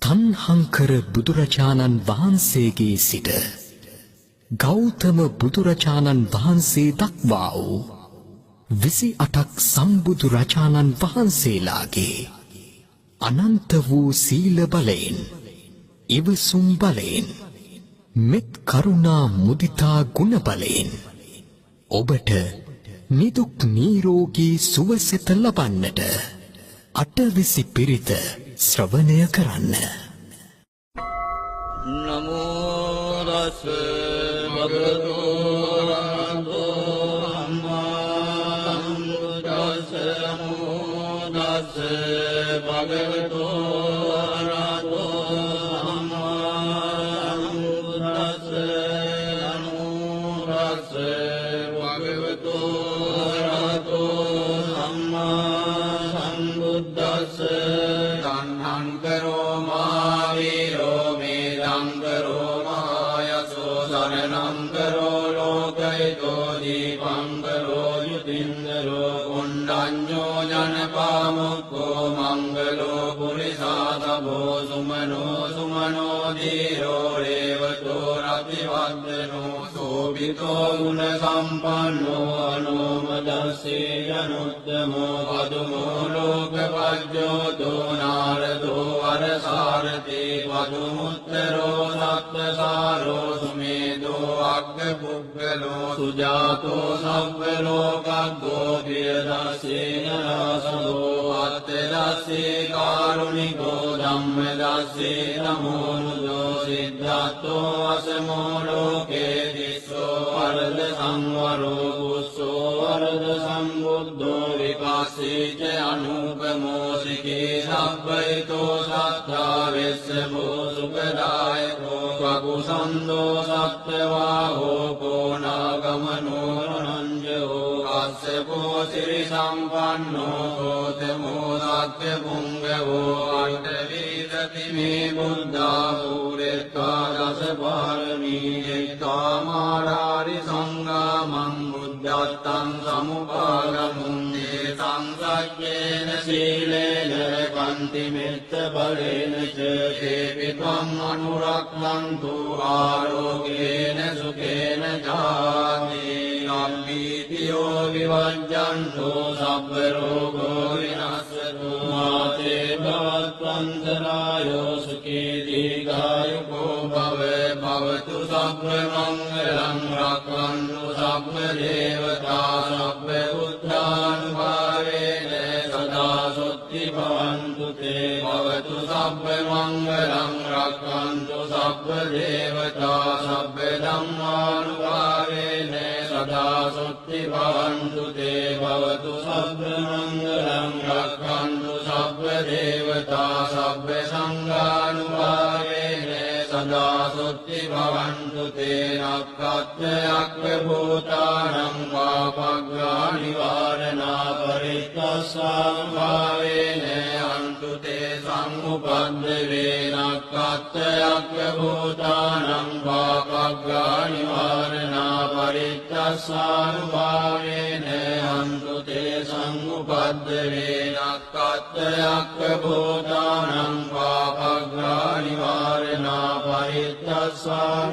තන්හංකර බුදුරජාණන් වහන්සේගේ සිට ගෞතම බුදුරජාණන් වහන්සේ දක්වා වූ 28ක් සම්බුදු රජාණන් වහන්සේලාගේ අනන්ත වූ සීල බලයෙන් ඉවසුම් බලයෙන් මෙත් කරුණා මුදිතා ගුණ බලයෙන් ඔබට නිදුක් නිරෝගී සුවසෙත ලබන්නට අටවිසි පිරිත ශ්‍රවණය කරන්න. නමෝ තස් භගවතු අරහතෝ සම්මා සම්බුද්දස්ස. නමෝ තස් භගවතු අරහතෝ සම්මා සම්බුද්දස්ස. නමෝ තස් භගවතු අරහතෝ සම්මා සම්බුද්දස්ස. තණ්හංකරෝ මහාවීරෝ මේධංකරෝ මහායසෝ සරණංකරෝ ලෝකයිතෝ දීපංකරෝ යුතින්දරෝ කුණ්ඩඤ්ඤෝ ජනපාමුක්ඛෝ මංගලෝ පුරිසාතභෝ සුමනෝ සුමනෝ ධීරෝ රේවතෝ රතිවද්දනෝ සෝභිතෝ ගුණ සම්පන්නෝ අනෝමදස්සේ ජනුත්තමෝ පදුමෝ ලෝකපජ්ජෝතෝ නාරදෝ වරසාරතේ පදුමුත්තරෝ සත්ත්වසාරෝ සුමේදෝ අග්ගපුග්ගලෝ සුජාතෝ සබ්බ ලෝකග්ගෝ පියදස්සේන රාසදෝ අත්තදස්සේ කාරුණිකෝ ධම්මදස්සේ නමෝනුදෝ සිද්ධාතෝ අසමෝ ලෝකේ දිස්සෝ වරද සංවරෝ කුස්සෝ වරද සම්බුද්ධෝ විකාසීච අනුපමෝ සිකේ සබ්බයිතෝ සත්තා වෙස්සබෝ සුඛදායකෝ කකුසන්දෝ සත්ත්වාහෝ කෝනාගමනෝ රණංජෝ අස්සකෝ සිරි සම්පන්නෝ ගෝතමෝ සත්ත්‍ය පුංගවෝ අට්ඨවීදති මේ බුද්ධා පුරෙත්තා දස පාරමී ජිත්තාමාරාරි සංගාමං බුද්ධත්තං සමුපාගමුං දේසං සච්චේන සීලේන කන්ති මෙත්ත බලේන ච සේවිත්වං අනුරක්ඛන්තු ආරෝගේන සුඛේන ජාති අම්බීතියෝ විවංජන්තෝ සබ්බ රෝගෝ විනාශතෝ මාතේ භවත්වන්තරායෝ සුඛී දීඝායුකෝ භව භවතු සබ්බ මංගලං රක්ඛන්තු සබ්බ දේවතා සබ්බ බුද්ධානුභාවේන සදා සොත්ති භවන්තු තේ භවතු සබ්බ මංගලං රක්ඛන්තු සබ්බ දේවතා සබ්බ ධම්මානුභාවේන සදා සොත්ති භවන්තු තේ භවතු සබ්බ මංගලං රක්ඛන්තු සබ්බ දේවතා සබ්බ සංඝානුභාවේන සදා සොත්ති භවන්තු තේ නක්ඛත්ථයක් භූතානං පාපග්ගා නිවාරණා පරිත්තස්සං භාවේන අන්තු තේ සම්උපද්දවේ නක්ඛත්ථයක් භූතානං පාපග්ගා නිවාරණා පරිත්තස්සං භාවේන අන්තු තේ සම්උපද්දවේ නක්ඛත්ථයක් භූතානං පාපග්ගා නිවාරණා පරිත්තස්සං